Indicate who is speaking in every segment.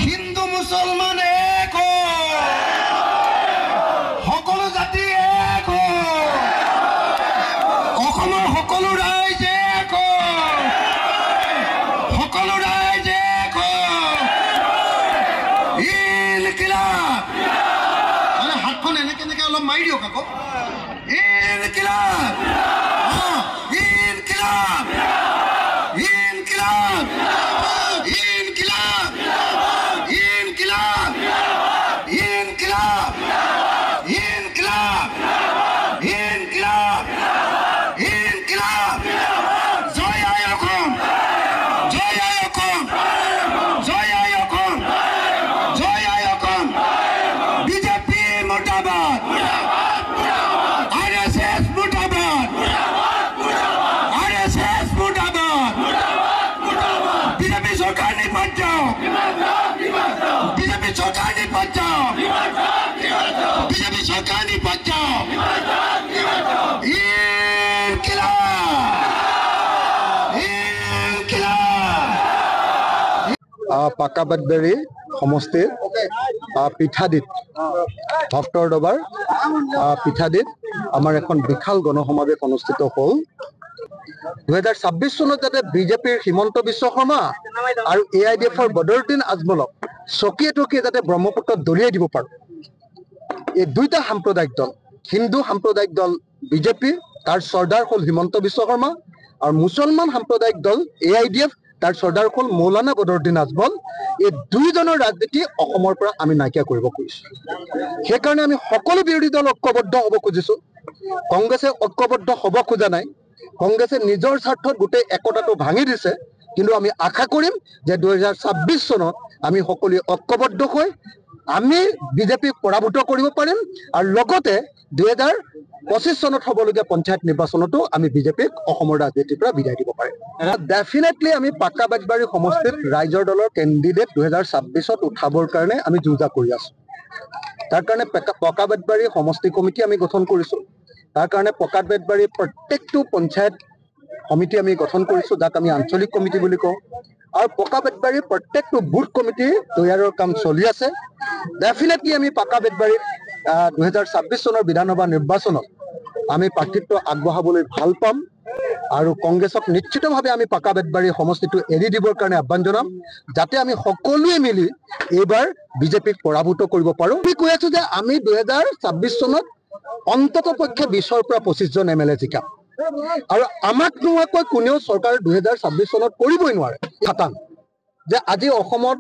Speaker 1: হিন্দু মুসলমান এক সকলো জাতি এক সকলো ৰাইজ এক সকলো ৰাইজ এক ইনকিলাব মানে হাতখন এনেকে এনেকে অলপ মাৰি দিয়ক আকৌ ইনকিলাব ইনকিলাব ইনকিলাব ইনকিলাব ইনকিলাব ইনকিলাব ইনকিলাব ইনকিলাব ইনকিলাব জয় আই অসম জয় আই অসম জয় আই অসম জয় আই অসম বিজেপি মুৰ্দাবাদ আৰএছএছ মুৰ্দাবাদ আৰএছএছ মুৰ্দাবাদ বিজেপি চৰকাৰ নিপাত যাওক বিজেপি চৰকাৰ নিপাত যাওক বিজেপি চৰকাৰ নিপাত যাওক
Speaker 2: পাকাবাটবাৰী সমষ্টিৰ পিঠাদিত ভক্তৰ দবাৰ পিঠাদিত আমাৰ এখন বিশাল গণসমাৱেশ অনুষ্ঠিত হ'ল 2026 চনত যাতে বিজেপিৰ হিমন্ত বিশ্ব শৰ্মা আৰু AIDFৰ বদৰুদ্দিন আজমলক চকিয়ে টকিয়ে যাতে ব্ৰহ্মপুত্ৰত দলিয়াই দিব পাৰো এই দুইটা সাম্প্ৰদায়িক দল হিন্দু সাম্প্ৰদায়িক দল বিজেপি তাৰ চৰ্দাৰ হ'ল হিমন্ত বিশ্ব শৰ্মা আৰু মুছলমান সাম্প্ৰদায়িক দল AIDF তাৰ চৰ্দাৰ হ'ল মৌলানা বদৰুদ্দিন আজমল এই দুইজনৰ ৰাজনীতি অসমৰ পৰা আমি নাইকিয়া কৰিব খুজিছো সেইকাৰণে আমি সকলো বিৰোধী দল ঐক্যবদ্ধ হ'ব খুজিছো কংগ্ৰেছে ঐক্যবদ্ধ হ'ব খোজা নাই কংগ্ৰেছে নিজৰ স্বাৰ্থত গোটেই একতাটো ভাঙি দিছে কিন্তু আমি আশা কৰিম যে 2026 চনত আমি সকলোৱে ঐক্যবদ্ধ হৈ আমি বিজেপিক পৰাভূত কৰিব পাৰিম আৰু লগতে 2025 চনত হ'বলগীয়া পঞ্চায়ত নিৰ্বাচনতো আমি বিজেপিক অসমৰ ৰাজনীতিৰ পৰা বিদায় দিব পাৰিম ডেফিনেটলি আমি পাকাবাটবাৰী সমষ্টিত ৰাইজৰ দলৰ কেণ্ডিডেট 2026ত উঠাবৰ কাৰণে আমি যুঁজা কৰি আছো তাৰ কাৰণে পাকাবাটবাৰী সমষ্টি কমিটি আমি গঠন কৰিছো তাৰ কাৰণে পাকাবাটবাৰী প্ৰত্যেকটো পঞ্চায়ত কমিটি আমি গঠন কৰিছো যাক আমি আঞ্চলিক কমিটি বুলি কওঁ আৰু পাকাবাটবাৰীৰ প্ৰত্যেকটো বুথ কমিটি তৈয়াৰৰ কাম চলি আছে ডেফিনেটলি আমি পাকাবাটবাৰীত 2026 চনৰ বিধানসভা নিৰ্বাচনত আমি প্ৰাৰ্থিত্ব আগবঢ়াবলৈ ভাল পাম আৰু কংগ্ৰেছক নিশ্চিতভাৱে আমি পাকাবাটবাৰী সমষ্টিটো এৰি দিবৰ কাৰণে আহ্বান জনাম যাতে আমি সকলোৱে মিলি এইবাৰ বিজেপিক পৰাভূত কৰিব পাৰো আমি কৈ আছো যে আমি 2026 চনত অন্তত পক্ষে 20ৰ পৰা 25 জন MLA জিকাম আৰু আমাক নোহোৱাকৈ কোনেও চৰকাৰ 2026 চনত কৰিবই নোৱাৰে খাটাং যে আজি অসমত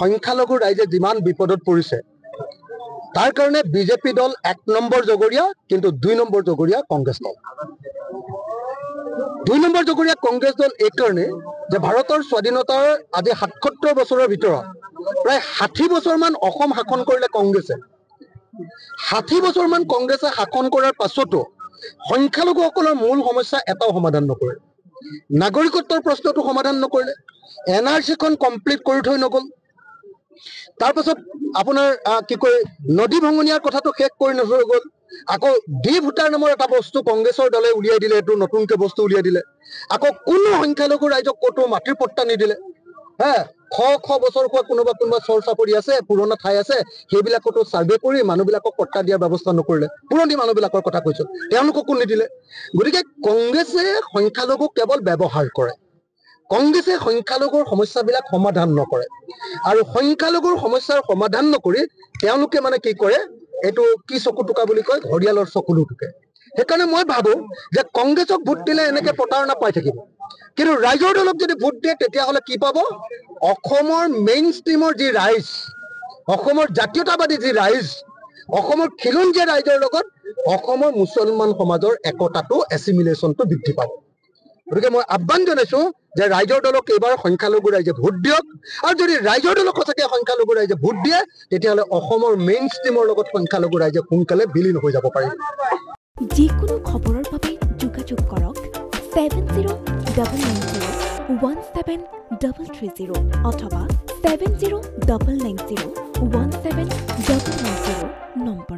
Speaker 2: সংখ্যালঘু ৰাইজে যিমান বিপদত পৰিছে তাৰ কাৰণে বিজেপি দল 1 নম্বৰ জগৰীয়া কিন্তু 2 নম্বৰ জগৰীয়া কংগ্ৰেছ দল 2 নম্বৰ জগৰীয়া কংগ্ৰেছ দল এই কাৰণে যে ভাৰতৰ স্বাধীনতাৰ আজি 77 বছৰৰ ভিতৰত প্ৰায় 60 বছৰমান অসম শাসন কৰিলে কংগ্ৰেছে 60 বছৰমান কংগ্ৰেছে শাসন কৰাৰ পাছতো সংখ্যালঘুসকলৰ মূল সমস্যা এটাও সমাধান নকৰে নাগৰিকত্বৰ প্ৰশ্নটো সমাধান নকৰিলে NRCখন কমপ্লিট কৰি থৈ নগল তাৰ পাছত আপোনাৰ কি কয় নদী ভঙনিয়াৰ কথাটো শেষ কৰি নথৈ গল আকৌ ডি ভোটাৰ নামৰ এটা বস্তু কংগ্ৰেছৰ দলে উলিয়াই দিলে এটো নতুনকৈ বস্তু উলিয়াই দিলে আকৌ কোনো সংখ্যালঘু ৰাইজক কতো মাটিৰ পট্টা নিদিলে খ বছৰ কোৱা কোনোবা চৰ চাপৰি আছে পুৰণা ঠাই আছে সেইবিলাকতো সাৰ্ভে কৰি মানুহবিলাকক পট্টা দিয়াৰ ব্যৱস্থা নকৰিলে পুৰণি মানুহবিলাকৰ কথা কৈছো তেওঁলোককো নিদিলে গতিকে কংগ্ৰেছে সংখ্যালঘুক কেৱল ব্যৱহাৰ কৰে কংগ্ৰেছে সংখ্যালঘুৰ সমস্যাবিলাক সমাধান নকৰে আৰু সংখ্যালঘুৰ সমস্যাৰ সমাধান নকৰি তেওঁলোকে মানে কি কৰে এটো কি চকু টুকা বুলি কয় ঘৰিয়ালৰ চকুলো টুকে সেইকাৰণে মই ভাবো যে কংগ্ৰেছক ভোট দিলে এনেকে প্ৰতাৰণা পাই থাকিব কিন্তু ৰাইজৰ দলক যদি ভোট দিয়ে তেতিয়া হলে কি পাব অসমৰ মেইন ষ্ট্ৰীমৰ যি ৰাইজ অসমৰ জাতীয়তাবাদী যি ৰাইজ অসমৰ খিলঞ্জীয়া ৰাইজৰ লগত অসমৰ মুছলমান সমাজৰ একতাটো এছিমিলেশ্যনটো বৃদ্ধি পাব গতিকে মই আহ্বান জনাইছো যে ৰাইজৰ দলক এইবাৰ সংখ্যালঘু ৰাইজে ভোট দিয়ক আৰু যদি ৰাইজৰ দলক সঁচাকৈ সংখ্যালঘু ৰাইজে ভোট দিয়ে তেতিয়াহ'লে অসমৰ মেইন ষ্ট্ৰীমৰ লগত সংখ্যালঘু ৰাইজে সোনকালে বিলীন হৈ যাব পাৰিব
Speaker 3: যিকোনো খবৰৰ বাবে যোগাযোগ কৰক 7099017330 অথবা 7099017990 নম্বৰ।